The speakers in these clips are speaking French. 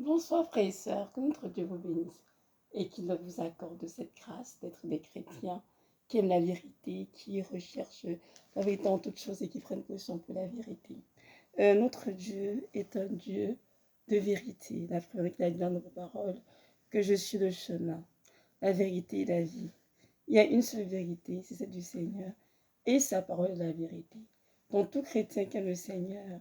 Bonsoir frères et sœurs, que notre Dieu vous bénisse et qu'il vous accorde cette grâce d'être des chrétiens qui aiment la vérité, qui recherchent la vérité en toutes choses et qui prennent position pour la vérité. Notre Dieu est un Dieu de vérité. La frère a dit dans nos paroles que je suis le chemin, la vérité et la vie. Il y a une seule vérité, c'est celle du Seigneur et sa parole est la vérité. Donc tout chrétien qui aime le Seigneur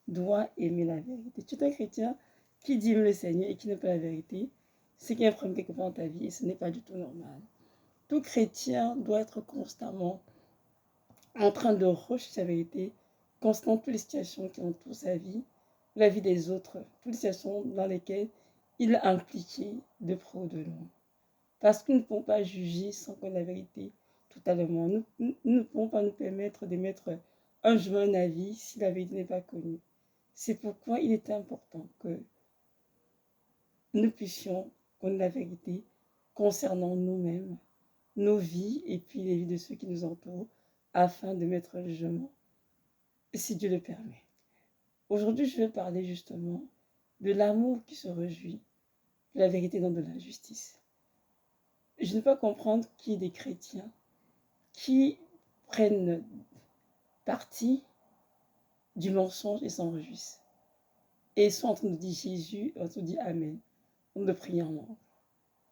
doit aimer la vérité. Tu es un chrétien qui dit le Seigneur et qui n'aime pas la vérité, c'est qu'il y a un problème quelque part dans ta vie et ce n'est pas du tout normal. Tout chrétien doit être constamment en train de rechercher la vérité, constamment toutes les situations qui entourent sa vie, la vie des autres, toutes les situations dans lesquelles il est impliqué de près ou de loin. Parce que nous ne pouvons pas juger sans connaître la vérité totalement. Nous ne pouvons pas nous permettre de mettre un jugement, un avis si la vérité n'est pas connue. C'est pourquoi il est important que nous puissions connaître la vérité concernant nous-mêmes, nos vies et puis les vies de ceux qui nous entourent, afin de mettre le jugement, si Dieu le permet. Aujourd'hui, je vais parler justement de l'amour qui se réjouit de la vérité dans de la justice. Je ne peux pas comprendre qu'il y ait des chrétiens qui prennent parti du mensonge et s'en réjouissent. Et sont en train de dire Jésus, en train de dire Amen, en train de prier en langue.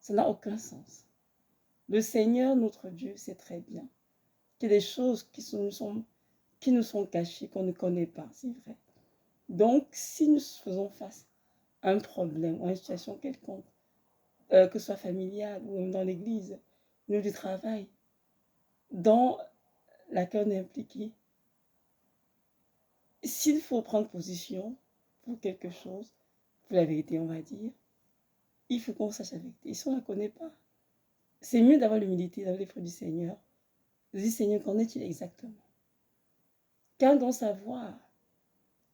Ça n'a aucun sens. Le Seigneur, notre Dieu, sait très bien qu'il y a des choses qui nous sont cachées, qu'on ne connaît pas, c'est vrai. Donc, si nous faisons face à un problème ou à une situation quelconque, que ce soit familiale ou même dans l'église, ou du travail, dans laquelle on est impliqué, s'il faut prendre position pour quelque chose, pour la vérité, on va dire, il faut qu'on sache la vérité. Et si on ne la connaît pas, c'est mieux d'avoir l'humilité, d'avoir les fruits du Seigneur, de dire Seigneur, qu'en est-il exactement? Car on doit savoir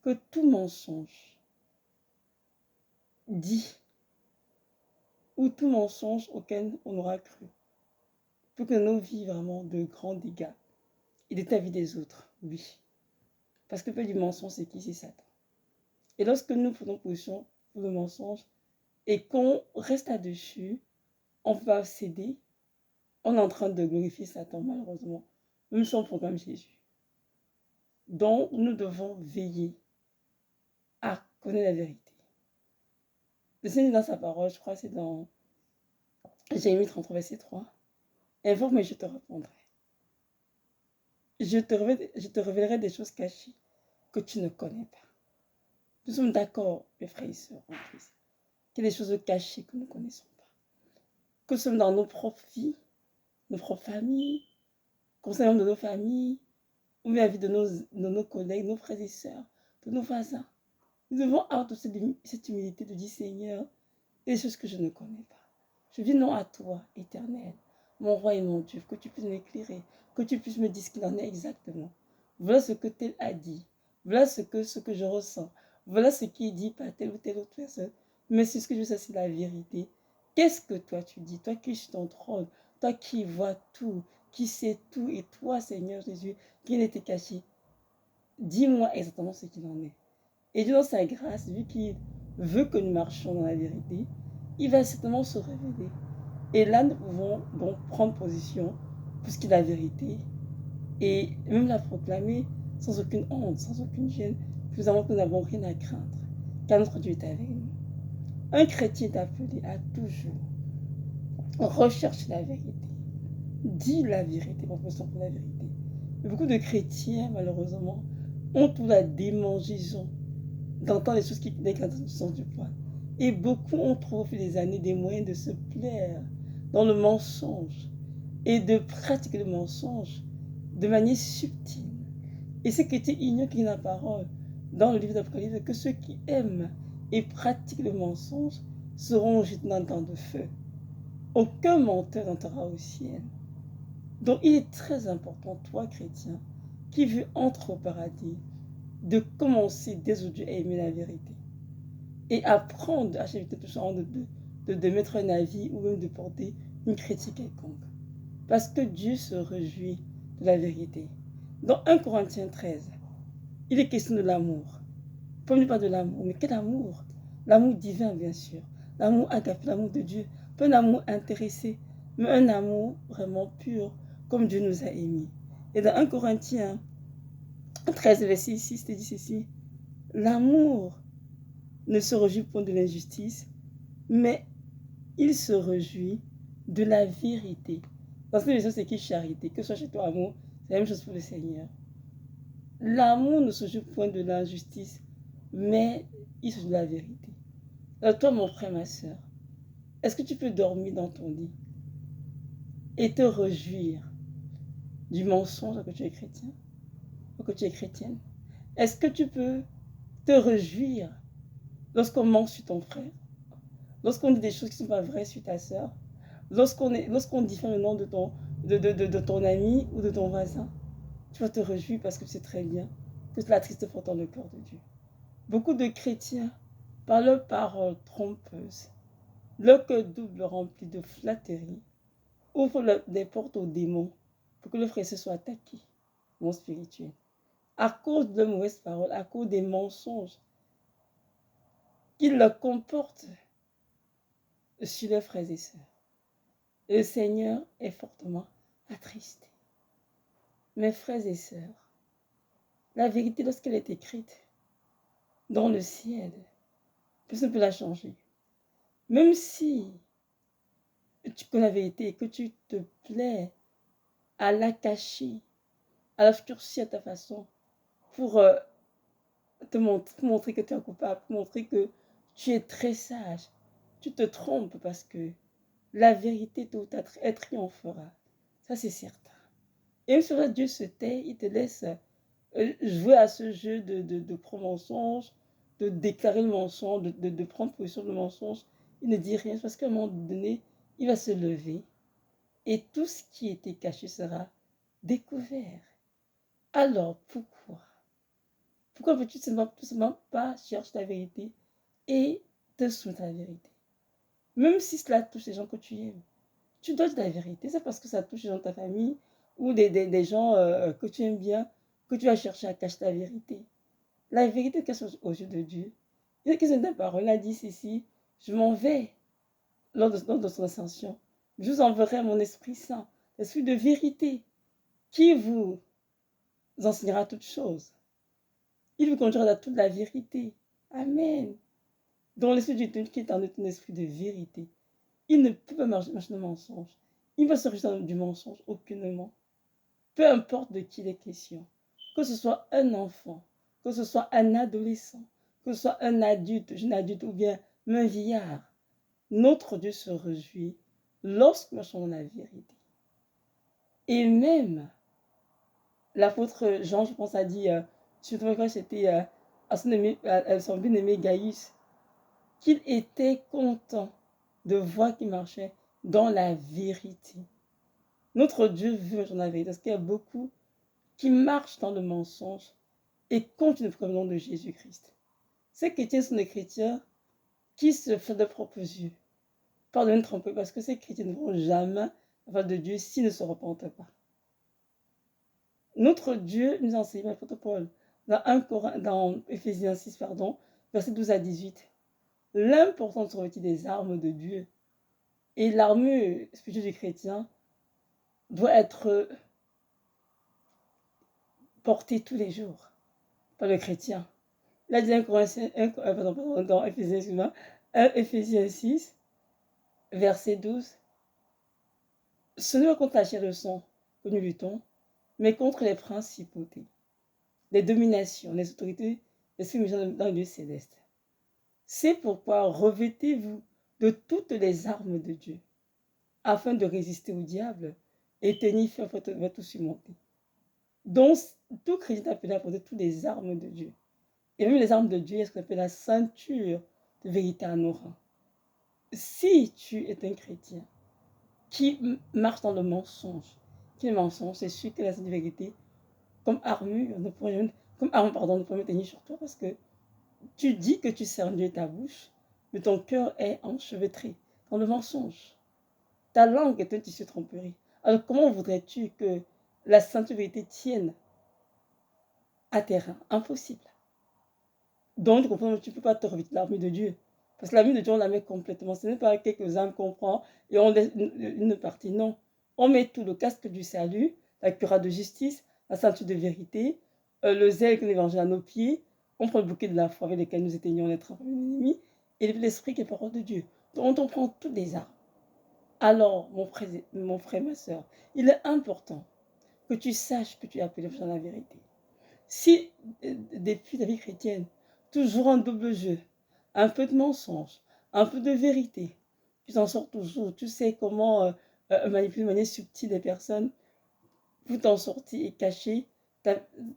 que tout mensonge dit ou tout mensonge auquel on aura cru peut que nos vies vraiment de grands dégâts et de ta vie des autres, oui. Parce que le père du mensonge, c'est qui? C'est Satan. Et lorsque nous prenons position pour le mensonge et qu'on reste là-dessus, on ne peut pas céder. On est en train de glorifier Satan, malheureusement, même si on proclame Jésus. Donc, nous devons veiller à connaître la vérité. Le Seigneur, dans sa parole, je crois que c'est dans Jérémie 33, verset 3. Invoque, mais je te répondrai. Je te révélerai des choses cachées que tu ne connais pas. Nous sommes d'accord, mes frères et sœurs, en Christ, qu'il y a des choses cachées que nous ne connaissons pas. Que ce soit dans nos propres vies, nos propres familles, concernant de nos familles, ou la vie de nos collègues, nos frères et sœurs, de nos voisins. Nous devons avoir cette humilité de dire Seigneur, il y a des choses que je ne connais pas. Je viens non à toi, éternel, mon roi et mon Dieu, que tu puisses m'éclairer, que tu puisses me dire ce qu'il en est exactement. Voilà ce que tel a dit. Voilà ce que je ressens. Voilà ce qui est dit par telle ou telle autre personne. Mais c'est ce que je sais, c'est la vérité. Qu'est-ce que toi tu dis? Toi qui es sur ton trône, toi qui vois tout, qui sais tout, et toi, Seigneur Jésus, qui n'était caché. Dis-moi exactement ce qu'il en est. Et Dieu, dans sa grâce, vu qu'il veut que nous marchions dans la vérité, il va certainement se révéler. Et là, nous pouvons donc prendre position pour ce qui est la vérité et même la proclamer sans aucune honte, sans aucune gêne, que nous n'avons rien à craindre, car notre Dieu est avec nous. Un chrétien est appelé à toujours rechercher la vérité, dire la vérité, pour la vérité. Mais beaucoup de chrétiens, malheureusement, ont toute la démangeaison d'entendre les choses qui déclenchent du sens du poil. Et beaucoup ont trouvé au fil des années des moyens de se plaire dans le mensonge et de pratiquer le mensonge de manière subtile. Et ces chrétiens ignorent qu'il y a la parole dans le livre d'Apocalypse que ceux qui aiment et pratiquent le mensonge seront jetés dans le temps de feu. Aucun menteur n'entrera au ciel. Donc il est très important, toi chrétien, qui veux entrer au paradis, de commencer dès aujourd'hui à aimer la vérité. Et apprendre à chaque de mettre un avis ou même de porter une critique quelconque. Parce que Dieu se réjouit de la vérité. Dans 1 Corinthiens 13, il est question de l'amour. Pas de l'amour, mais quel amour? L'amour divin, bien sûr. L'amour agapé, l'amour de Dieu. Pas un amour intéressé, mais un amour vraiment pur, comme Dieu nous a aimés. Et dans 1 Corinthiens 13, verset 6, il dit ceci. L'amour ne se réjouit point de l'injustice, mais il se réjouit de la vérité. Dans cette version, c'est écrit charité. Que ce soit chez toi, amour, c'est la même chose pour le Seigneur. L'amour ne se réjouit point de l'injustice, mais il se réjouit de la vérité. Alors toi, mon frère, ma soeur, est-ce que tu peux dormir dans ton lit et te réjouir du mensonge que tu es chrétien ou que tu es chrétienne? Est-ce que tu peux te réjouir lorsqu'on ment sur ton frère, lorsqu'on dit des choses qui ne sont pas vraies sur ta soeur, lorsqu'on diffame le nom de ton ami ou de ton voisin? Tu vas te réjouir parce que tu sais très bien que c'est la triste faute dans le cœur de Dieu. Beaucoup de chrétiens, par leurs paroles trompeuses, leur cœur double rempli de flatterie, ouvrent des portes aux démons pour que le frère se soit attaqué, mon spirituel. À cause de mauvaises paroles, à cause des mensonges qu'ils leur comportent sur leurs frères et sœurs. Le Seigneur est fortement attristé. Mes frères et sœurs, la vérité, lorsqu'elle est écrite dans le ciel, personne ne peut la changer. Même si tu connais la vérité et que tu te plais à la cacher, à la obscurcir à ta façon, pour te montrer que tu es coupable, pour montrer que tu es très sage, tu te trompes parce que la vérité tôt ou tard elle triomphera. Ça, c'est certain. Et même si Dieu se tait, il te laisse jouer à ce jeu de pro-mensonge, de déclarer le mensonge, de prendre position de mensonge. Il ne dit rien parce qu'à un moment donné, il va se lever et tout ce qui était caché sera découvert. Alors, pourquoi? Pourquoi veux-tu tout simplement pas chercher la vérité et te soumettre à la vérité? Même si cela touche les gens que tu aimes, tu dois dire la vérité. C'est parce que ça touche les gens de ta famille ou des gens que tu aimes bien que tu vas chercher à cacher la vérité. La vérité cache aux yeux de Dieu. Il y a question de parole. Il a dit ceci, je m'en vais lors de son ascension. Je vous enverrai mon Esprit Saint, l'Esprit de vérité, qui vous enseignera toutes choses. Il vous conduira dans toute la vérité. Amen. Dans l'Esprit de Dieu qui est en un esprit de vérité. Il ne peut pas marcher de mensonge. Il va se réjouir du mensonge aucunement. Peu importe de qui il est question. Que ce soit un enfant, que ce soit un adolescent, que ce soit un adulte, jeune adulte ou bien un vieillard. Notre Dieu se réjouit lorsque nous marchons dans la vérité. Et même, l'apôtre Jean, je pense, a dit, surtout quand c'était à son bien-aimé Gaius, qu'il était content de voir qu'il marchait dans la vérité. Notre Dieu veut dans la vérité, parce qu'il y a beaucoup qui marchent dans le mensonge et continuent le nom de Jésus-Christ. Ces chrétiens sont des chrétiens qui se font de propres yeux. Pardonne tromper parce que ces chrétiens ne vont jamais avoir de Dieu s'ils ne se repentent pas. Notre Dieu nous enseigne, l'apôtre Paul, dans Éphésiens 6, verset 12 à 18, l'important de se revêtir des armes de Dieu. Et l'armure spirituelle du chrétien doit être portée tous les jours par le chrétien. Là, il dit dans Éphésiens 6, verset 12, ce n'est pas contre la chair et le sang que nous luttons, mais contre les principautés, les dominations, les autorités, les spirituels dans le lieu céleste. C'est pourquoi revêtez-vous de toutes les armes de Dieu, afin de résister au diable et tenir ferme votre surmonter. Donc, tout chrétien est appelé à porter toutes les armes de Dieu. Et même les armes de Dieu, ce qu'on appelle la ceinture de vérité à nos reins. Si tu es un chrétien qui marche dans le mensonge, c'est sûr que la vérité, comme armure, ne pourrait tenir sur toi parce que tu dis que tu sers Dieu ta bouche, mais ton cœur est enchevêtré dans le mensonge. Ta langue est un tissu de tromperie. Alors comment voudrais-tu que la sainte vérité tienne à tes reins? Impossible. Donc, tu comprends, tu ne peux pas te revêtir l'armure de Dieu Parce que l'amour de Dieu, on la met complètement. Ce n'est pas quelques-uns qu'on prend et on laisse une partie. Non. On met tout, le casque du salut, la cuirasse de justice, la ceinture de vérité, le zèle que l'évangile à nos pieds. On prend le bouquet de la foi avec lequel nous éteignons les travaux de l'ennemi et l'esprit qui est parole de Dieu. Donc on prend toutes les armes. Alors, mon frère, ma soeur, il est important que tu saches que tu es appelé dans la vérité. Si, depuis ta vie chrétienne, toujours un double jeu, un peu de mensonge, un peu de vérité, tu t'en sors toujours, tu sais comment manipuler de manière subtile les personnes pour t'en sortir et cacher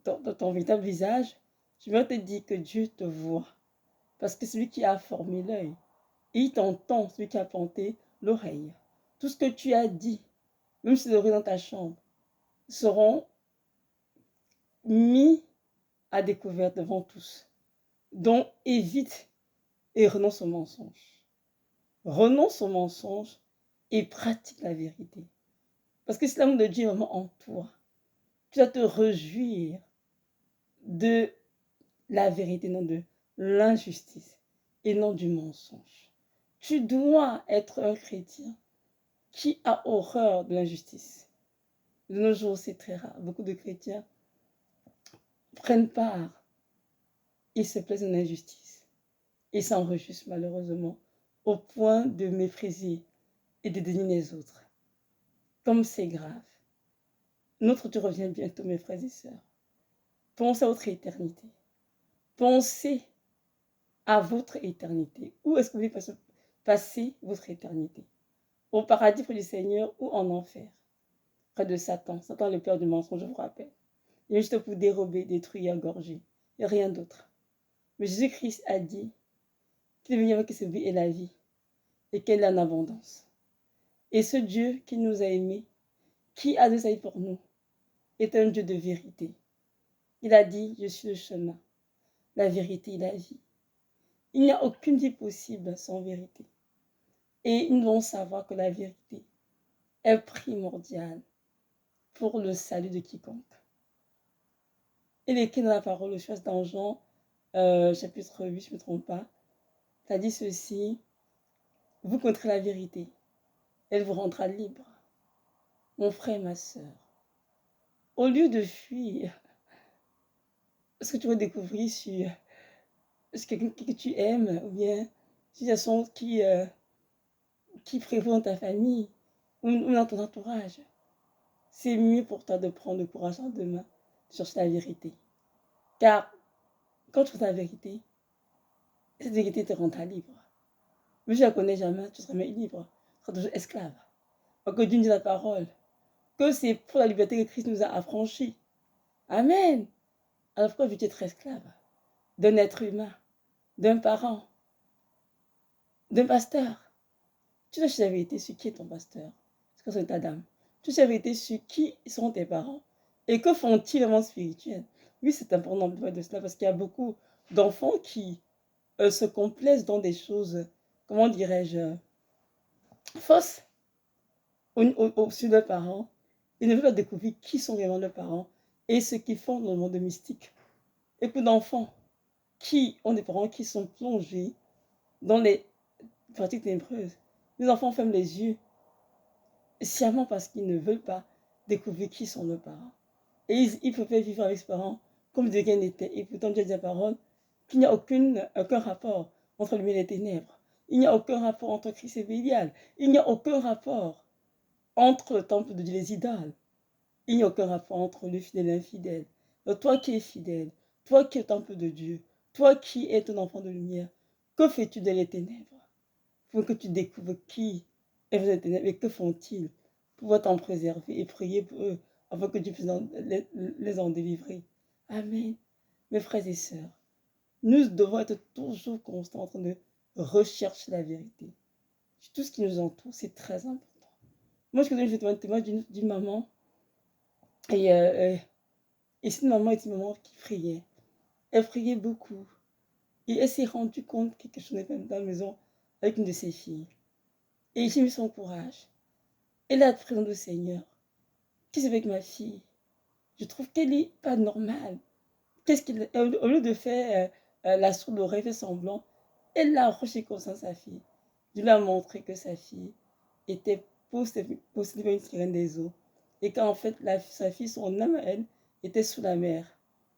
ton véritable visage, je vais te dire que Dieu te voit. Parce que celui qui a formé l'œil, et il t'entend, celui qui a planté l'oreille. Tout ce que tu as dit, même si c'est dans ta chambre, seront mis à découvert devant tous. Donc évite et renonce au mensonge. Renonce au mensonge et pratique la vérité. Parce que si l'amour de Dieu est vraiment en toi, tu dois te réjouir de la vérité, non de l'injustice et non du mensonge. Tu dois être un chrétien qui a horreur de l'injustice. De nos jours, c'est très rare. Beaucoup de chrétiens prennent part et se plaisent en injustice et s'enregistrent malheureusement au point de mépriser et de dénier les autres. Comme c'est grave. Notre Dieu revient bientôt, mes frères et sœurs. Pensez à votre éternité. Pensez à votre éternité. Où est-ce que vous voulez passer votre éternité? Au paradis près du Seigneur ou en enfer? Près de Satan. Satan est le père du mensonge, je vous rappelle. Il est juste pour dérober, détruire, engorger. Et rien d'autre. Mais Jésus-Christ a dit qu'il est venu avec ce vie et la vie. Et qu'elle est en abondance. Et ce Dieu qui nous a aimés, qui a donné sa vie pour nous, est un Dieu de vérité. Il a dit, je suis le chemin, la vérité et la vie. Il n'y a aucune vie possible sans vérité. Et nous devons savoir que la vérité est primordiale pour le salut de quiconque. Il est écrit dans la parole, je pense dans Jean, chapitre 8, je ne me trompe pas, ça dit ceci, vous connaîtrez la vérité, elle vous rendra libre. Mon frère, ma soeur, au lieu de fuir ce que tu vas découvrir sur quelqu'un que tu aimes, ou bien situation qui prévaut dans ta famille ou dans ton entourage, c'est mieux pour toi de prendre le courage en deux mains, de chercher la vérité. Car quand tu trouves la vérité, cette vérité te rendra libre. Mais si tu ne la connais jamais, tu seras jamais libre. Tu seras toujours esclave. Alors que Dieu nous dit la parole, que c'est pour la liberté que Christ nous a affranchis. Amen. Alors pourquoi veux-tu être esclave d'un être humain, d'un parent, d'un pasteur? Tu dois chercher la vérité sur qui est ton pasteur, sur est ta dame. Tu sais la vérité sur qui sont tes parents et que font-ils vraiment spirituel. Oui, c'est important de parler de cela parce qu'il y a beaucoup d'enfants qui se complaisent dans des choses, comment dirais-je, fausses sur leurs parents. Ils ne veulent pas découvrir qui sont vraiment leurs parents et ce qu'ils font dans le monde mystique. Et peu d'enfants qui ont des parents qui sont plongés dans les pratiques ténébreuses. Les enfants ferment les yeux sciemment parce qu'ils ne veulent pas découvrir qui sont leurs parents. Et ils préfèrent vivre avec ses parents comme de rien n'était. Et pourtant, Dieu dit la parole qu'il n'y a aucun rapport entre lui et les ténèbres. Il n'y a aucun rapport entre Christ et Bélial. Il n'y a aucun rapport entre le temple de Dieu et les idoles. Il n'y a aucun rapport entre le fidèle et l'infidèle. Donc, toi qui es fidèle, toi qui es le temple de Dieu, toi qui es un enfant de lumière, que fais-tu dans les ténèbres? Pour que tu découvres qui est dans les ténèbres et que font-ils pour pouvoir t'en préserver et prier pour eux afin que Dieu puisse les en délivrer. Amen. Mes frères et sœurs, nous devons être toujours constants en train de rechercher la vérité. Tout ce qui nous entoure, c'est très important. Moi, je vais te témoigner d'une maman. Et cette maman est une maman qui priait. Elle priait beaucoup. Et elle s'est rendue compte que quelque chose n'était pas dans la maison avec une de ses filles. Et j'ai mis son courage. Elle a présenté au Seigneur. Qu'est-ce que c'est avec ma fille? Je trouve qu'elle n'est pas normale. Au lieu de faire la sourde oreille, fait semblant, Elle l'a approché comme ça, sa fille. Dieu lui a montré que sa fille était possédée par une sirène des eaux. Et qu'en fait, sa fille, son âme à elle, était sous la mer.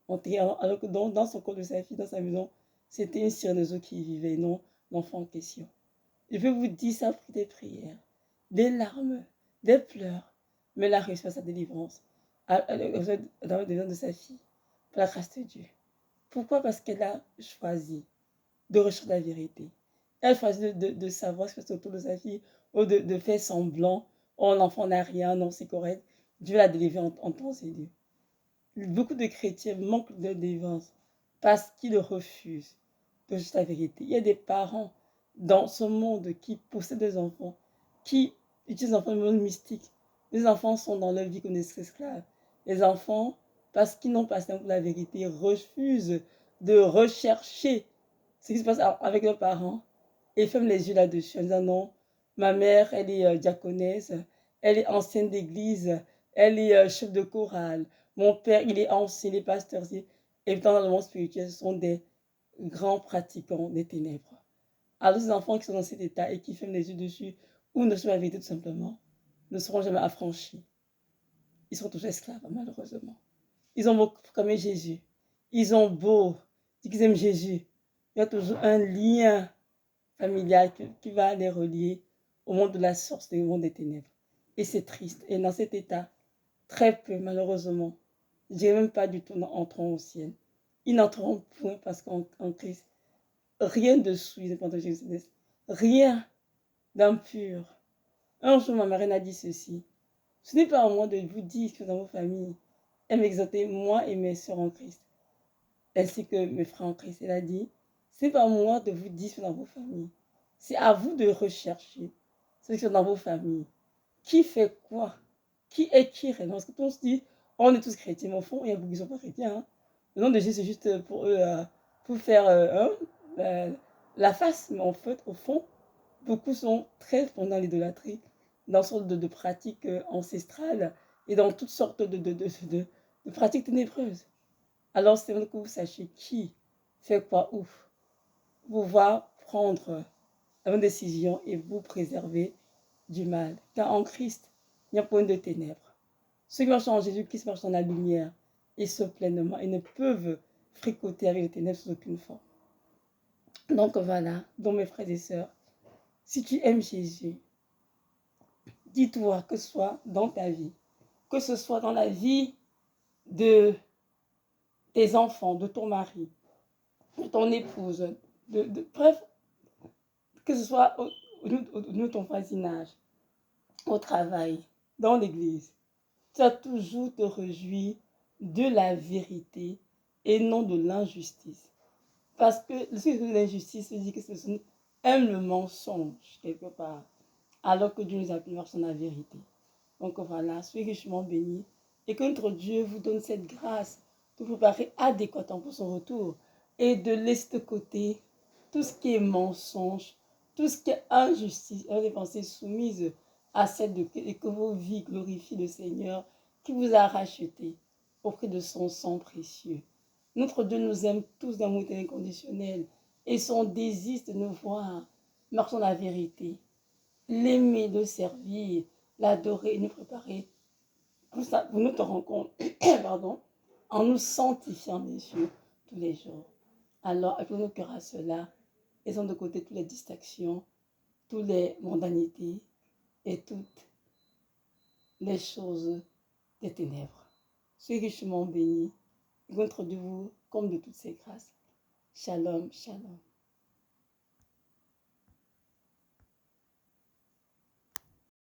Alors que dans son corps de sa fille, dans sa maison, c'était une sirène des eaux qui y vivait, non l'enfant en question. Je peux vous dire, ça a pris des prières, des larmes, des pleurs, mais elle a réussi à sa délivrance, dans le délivrance de sa fille, pour la grâce de Dieu. Pourquoi? Parce qu'elle a choisi de rechercher la vérité. Elle choisit de savoir ce qui se passe autour de sa fille, ou de faire semblant, oh l'enfant n'a rien, non c'est correct. Dieu l'a délivré en temps et lieu. Beaucoup de chrétiens manquent de délivrance parce qu'ils refusent de rechercher la vérité. Il y a des parents dans ce monde qui possèdent des enfants, qui utilisent les enfants dans le monde mystique. Les enfants sont dans leur vie comme des esclaves. Les enfants, parce qu'ils n'ont pas pour la vérité, refusent de rechercher ce qui se passe avec leurs parents et ferment les yeux là-dessus en disant non, ma mère, elle est diaconesse, elle est ancienne d'église, elle est chef de chorale, mon père, il est ancien, il est pasteur. Et dans le monde spirituel, ce sont des grands pratiquants des ténèbres. Alors, ces enfants qui sont dans cet état et qui ferment les yeux dessus, ou ne sont pas vérité tout simplement, ne seront jamais affranchis. Ils seront toujours esclaves, malheureusement. Ils ont beau proclamer Jésus. Ils ont beau dire qu'ils aiment Jésus. Il y a toujours un lien familial qui va les relier au monde de la source et au monde des ténèbres. Et c'est triste. Et dans cet état, très peu, malheureusement, je ne dirais même pas du tout entrant au ciel. Ils n'entreront point parce qu'en Christ, rien de souillé pendant Jésus. Rien d'impur. Un jour, ma marraine a dit ceci. Ce n'est pas à moi de vous dire que dans vos familles, elle m'exhortait, moi et mes soeurs en Christ, ainsi que mes frères en Christ. Elle a dit, ce n'est pas à moi de vous dire ce dans vos familles. C'est à vous de rechercher ce qui est dans vos familles. Qui fait quoi? Qui est qui réellement? Parce que on se dit, on est tous chrétiens, mais au fond, il y a beaucoup qui ne sont pas chrétiens. Hein. Le nom de Jésus, c'est juste pour eux, pour faire la face. Mais en fait, au fond, beaucoup sont très dans l'idolâtrie, dans sorte de pratiques ancestrales et dans toutes sortes de pratiques ténébreuses. Alors, c'est vrai que vous sachiez qui fait quoi où, pour pouvoir prendre une décision et vous préserver du mal. Car en Christ, il n'y a point de ténèbres. Ceux qui marchent en Jésus-Christ marchent dans la lumière et sont pleinement et ne peuvent fricoter avec les ténèbres sous aucune forme. Donc voilà, donc mes frères et sœurs, si tu aimes Jésus, dis-toi que ce soit dans ta vie, que ce soit dans la vie de tes enfants, de ton mari, de ton épouse, bref, que ce soit au niveau de ton voisinage, au travail, dans l'église, tu as toujours te réjouir de la vérité et non de l'injustice. Parce que l'injustice dit que ce sont aime le mensonge quelque part, alors que Dieu nous appelle à la vérité. Donc voilà, soyez richement bénis et que notre Dieu vous donne cette grâce de vous préparer adéquatement pour son retour et de laisser de côté tout ce qui est mensonge, tout ce qui est injustice, et des pensées soumises à celle de et que vos vies glorifient le Seigneur qui vous a racheté auprès de son sang précieux. Notre Dieu nous aime tous d'amour inconditionnel et son désir de nous voir marchant la vérité, l'aimer, le servir, l'adorer et nous préparer pour notre rencontre pardon, en nous sanctifiant bien sûr tous les jours. Alors, appelons nos cœurs à cela, laissons de côté toutes les distractions, toutes les mondanités et toutes les choses des ténèbres. Soyez richement bénis et contre de vous comme de toutes ces grâces. Shalom, shalom.